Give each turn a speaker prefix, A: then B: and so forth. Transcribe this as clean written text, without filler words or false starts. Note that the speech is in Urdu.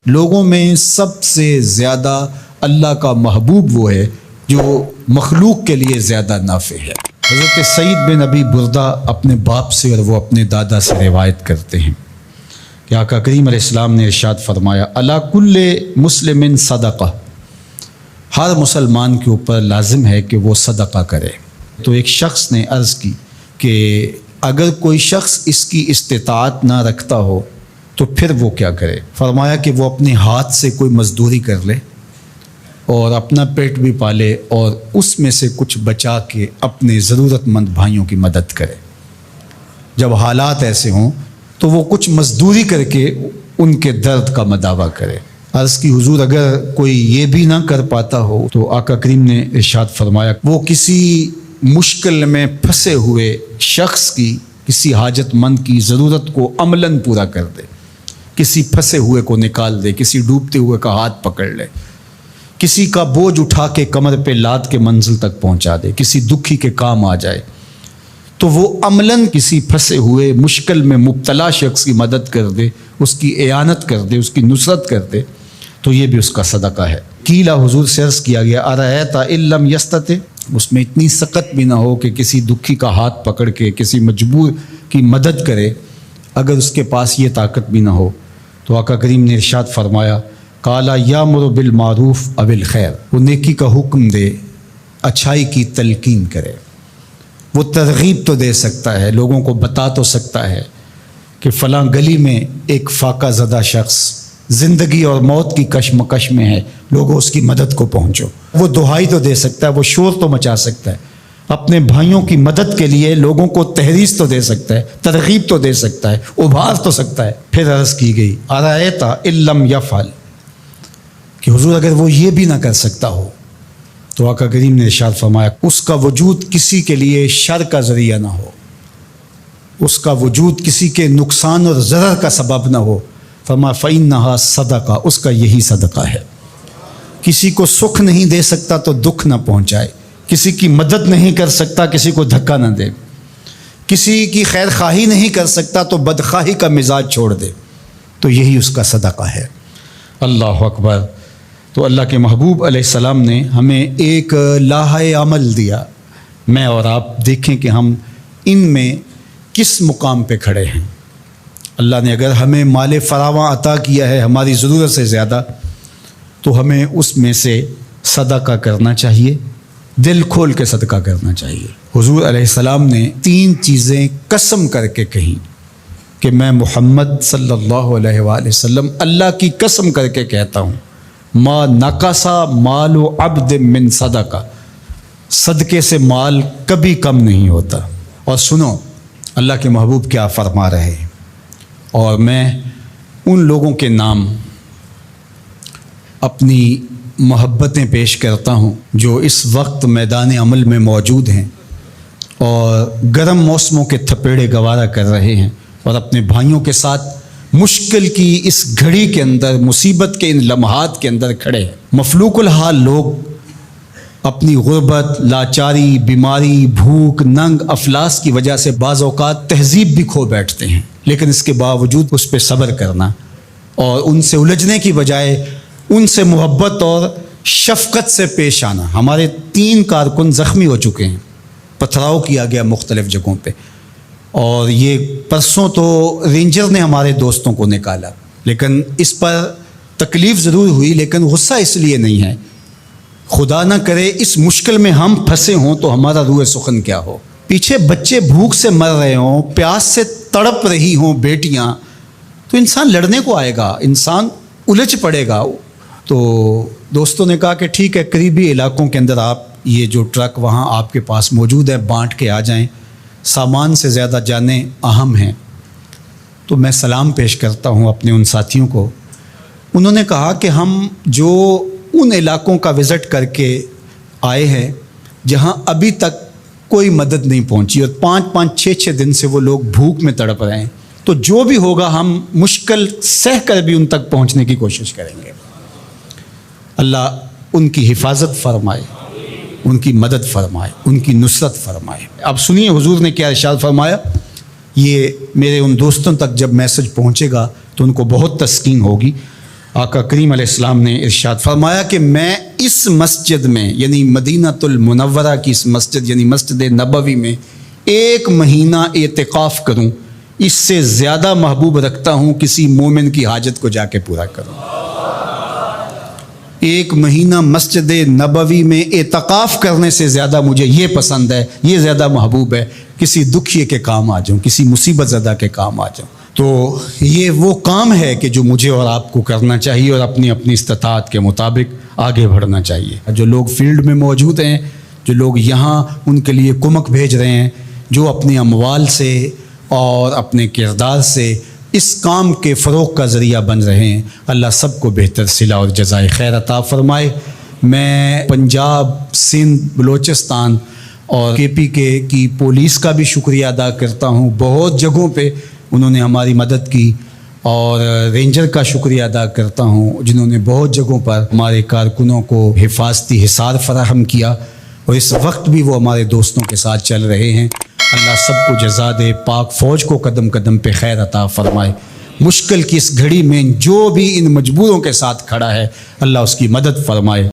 A: لوگوں میں سب سے زیادہ اللہ کا محبوب وہ ہے جو مخلوق کے لیے زیادہ نافع ہے۔ حضرت سعید بن ابی بردہ اپنے باپ سے اور وہ اپنے دادا سے روایت کرتے ہیں کہ آقا کریم علیہ السلام نے ارشاد فرمایا، علی کل مسلم صدقہ، ہر مسلمان کے اوپر لازم ہے کہ وہ صدقہ کرے۔ تو ایک شخص نے عرض کی کہ اگر کوئی شخص اس کی استطاعت نہ رکھتا ہو تو پھر وہ کیا کرے؟ فرمایا کہ وہ اپنے ہاتھ سے کوئی مزدوری کر لے اور اپنا پیٹ بھی پالے اور اس میں سے کچھ بچا کے اپنے ضرورت مند بھائیوں کی مدد کرے۔ جب حالات ایسے ہوں تو وہ کچھ مزدوری کر کے ان کے درد کا مداوع کرے۔ عرض کی حضور اگر کوئی یہ بھی نہ کر پاتا ہو تو آقا کریم نے ارشاد فرمایا وہ کسی مشکل میں پھنسے ہوئے شخص کی، کسی حاجت مند کی ضرورت کو عملاً پورا کر دے، کسی پھنسے ہوئے کو نکال دے، کسی ڈوبتے ہوئے کا ہاتھ پکڑ لے، کسی کا بوجھ اٹھا کے کمر پہ لاد کے منزل تک پہنچا دے، کسی دکھی کے کام آ جائے، تو وہ عملاً کسی پھنسے ہوئے مشکل میں مبتلا شخص کی مدد کر دے، اس کی اعانت کر دے، اس کی نصرت کر دے، تو یہ بھی اس کا صدقہ ہے۔ قیلا حضور سے عرض کیا گیا ارأیت ان لم یستطع، اس میں اتنی سخت بھی نہ ہو کہ کسی دکھی کا ہاتھ پکڑ کے کسی مجبور کی مدد کرے، اگر اس کے پاس یہ طاقت بھی نہ ہو تو آقا کریم نے ارشاد فرمایا قالا یامر بالمعروف او الخیر، وہ نیکی کا حکم دے، اچھائی کی تلقین کرے۔ وہ ترغیب تو دے سکتا ہے، لوگوں کو بتا تو سکتا ہے کہ فلاں گلی میں ایک فاقہ زدہ شخص زندگی اور موت کی کشمکش میں ہے، لوگوں اس کی مدد کو پہنچو۔ وہ دہائی تو دے سکتا ہے، وہ شور تو مچا سکتا ہے، اپنے بھائیوں کی مدد کے لیے لوگوں کو تحریض تو دے سکتا ہے، ترغیب تو دے سکتا ہے، ابھار تو سکتا ہے۔ پھر عرض کی گئی ارأیت ان لم یفعل، کہ حضور اگر وہ یہ بھی نہ کر سکتا ہو تو آقا کریم نے ارشاد فرمایا اس کا وجود کسی کے لیے شر کا ذریعہ نہ ہو، اس کا وجود کسی کے نقصان اور ضرر کا سبب نہ ہو، فرمایا فإنہا صدقہ، اس کا یہی صدقہ ہے۔ کسی کو سکھ نہیں دے سکتا تو دکھ نہ پہنچائے، کسی کی مدد نہیں کر سکتا کسی کو دھکا نہ دے، کسی کی خیر خواہی نہیں کر سکتا تو بدخواہی کا مزاج چھوڑ دے، تو یہی اس کا صدقہ ہے۔ اللہ اکبر۔ تو اللہ کے محبوب علیہ السلام نے ہمیں ایک لاہے عمل دیا، میں اور آپ دیکھیں کہ ہم ان میں کس مقام پہ کھڑے ہیں۔ اللہ نے اگر ہمیں مال فراواں عطا کیا ہے ہماری ضرورت سے زیادہ تو ہمیں اس میں سے صدقہ کرنا چاہیے، دل کھول کے صدقہ کرنا چاہیے۔ حضور علیہ السلام نے 3 چیزیں قسم کر کے کہیں کہ میں محمد صلی اللہ علیہ وآلہ وسلم اللہ کی قسم کر کے کہتا ہوں ما نقص مال عبد من صدقہ، صدقے سے مال کبھی کم نہیں ہوتا۔ اور سنو اللہ کے محبوب کیا فرما رہے ہیں، اور میں ان لوگوں کے نام اپنی محبتیں پیش کرتا ہوں جو اس وقت میدان عمل میں موجود ہیں اور گرم موسموں کے تھپیڑے گوارا کر رہے ہیں اور اپنے بھائیوں کے ساتھ مشکل کی اس گھڑی کے اندر، مصیبت کے ان لمحات کے اندر کھڑے ہیں۔ مفلوق الحال لوگ اپنی غربت، لاچاری، بیماری، بھوک، ننگ، افلاس کی وجہ سے بعض اوقات تہذیب بھی کھو بیٹھتے ہیں، لیکن اس کے باوجود اس پہ صبر کرنا اور ان سے الجھنے کی بجائے ان سے محبت اور شفقت سے پیش آنا۔ ہمارے 3 کارکن زخمی ہو چکے ہیں، پتھراؤ کیا گیا مختلف جگہوں پہ، اور یہ پرسوں تو رینجر نے ہمارے دوستوں کو نکالا، لیکن اس پر تکلیف ضرور ہوئی، لیکن غصہ اس لیے نہیں ہے، خدا نہ کرے اس مشکل میں ہم پھنسے ہوں تو ہمارا روح سخن کیا ہو، پیچھے بچے بھوک سے مر رہے ہوں، پیاس سے تڑپ رہی ہوں بیٹیاں، تو انسان لڑنے کو آئے گا، انسان الجھ پڑے گا۔ تو دوستوں نے کہا کہ ٹھیک ہے، قریبی علاقوں کے اندر آپ یہ جو ٹرک وہاں آپ کے پاس موجود ہے بانٹ کے آ جائیں، سامان سے زیادہ جانیں اہم ہیں۔ تو میں سلام پیش کرتا ہوں اپنے ان ساتھیوں کو۔ انہوں نے کہا کہ ہم جو ان علاقوں کا وزٹ کر کے آئے ہیں جہاں ابھی تک کوئی مدد نہیں پہنچی اور 5-5 6-6 دن سے وہ لوگ بھوک میں تڑپ رہے ہیں، تو جو بھی ہوگا ہم مشکل سہ کر بھی ان تک پہنچنے کی کوشش کریں گے۔ اللہ ان کی حفاظت فرمائے، ان کی مدد فرمائے، ان کی نصرت فرمائے۔ اب سنیے حضور نے کیا ارشاد فرمایا، یہ میرے ان دوستوں تک جب میسج پہنچے گا تو ان کو بہت تسکین ہوگی۔ آقا کریم علیہ السلام نے ارشاد فرمایا کہ میں اس مسجد میں یعنی مدینۃ المنورہ کی اس مسجد یعنی مسجد نبوی میں 1 مہینہ اعتکاف کروں، اس سے زیادہ محبوب رکھتا ہوں کسی مومن کی حاجت کو جا کے پورا کروں۔ 1 مہینہ مسجد نبوی میں اعتکاف کرنے سے زیادہ مجھے یہ پسند ہے، یہ زیادہ محبوب ہے کسی دکھیے کے کام آ جاؤں، کسی مصیبت زدہ کے کام آ جاؤں۔ تو یہ وہ کام ہے کہ جو مجھے اور آپ کو کرنا چاہیے اور اپنی اپنی استطاعت کے مطابق آگے بڑھنا چاہیے۔ جو لوگ فیلڈ میں موجود ہیں، جو لوگ یہاں ان کے لیے کمک بھیج رہے ہیں، جو اپنے اموال سے اور اپنے کردار سے اس کام کے فروغ کا ذریعہ بن رہے ہیں، اللہ سب کو بہتر صلہ اور جزائے خیر عطا فرمائے۔ میں پنجاب، سندھ، بلوچستان اور KPK کی پولیس کا بھی شکریہ ادا کرتا ہوں، بہت جگہوں پہ انہوں نے ہماری مدد کی، اور رینجر کا شکریہ ادا کرتا ہوں جنہوں نے بہت جگہوں پر ہمارے کارکنوں کو حفاظتی حصار فراہم کیا، اور اس وقت بھی وہ ہمارے دوستوں کے ساتھ چل رہے ہیں۔ اللہ سب کو جزا دے، پاک فوج کو قدم قدم پہ خیر عطا فرمائے۔ مشکل کی اس گھڑی میں جو بھی ان مجبوروں کے ساتھ کھڑا ہے، اللہ اس کی مدد فرمائے۔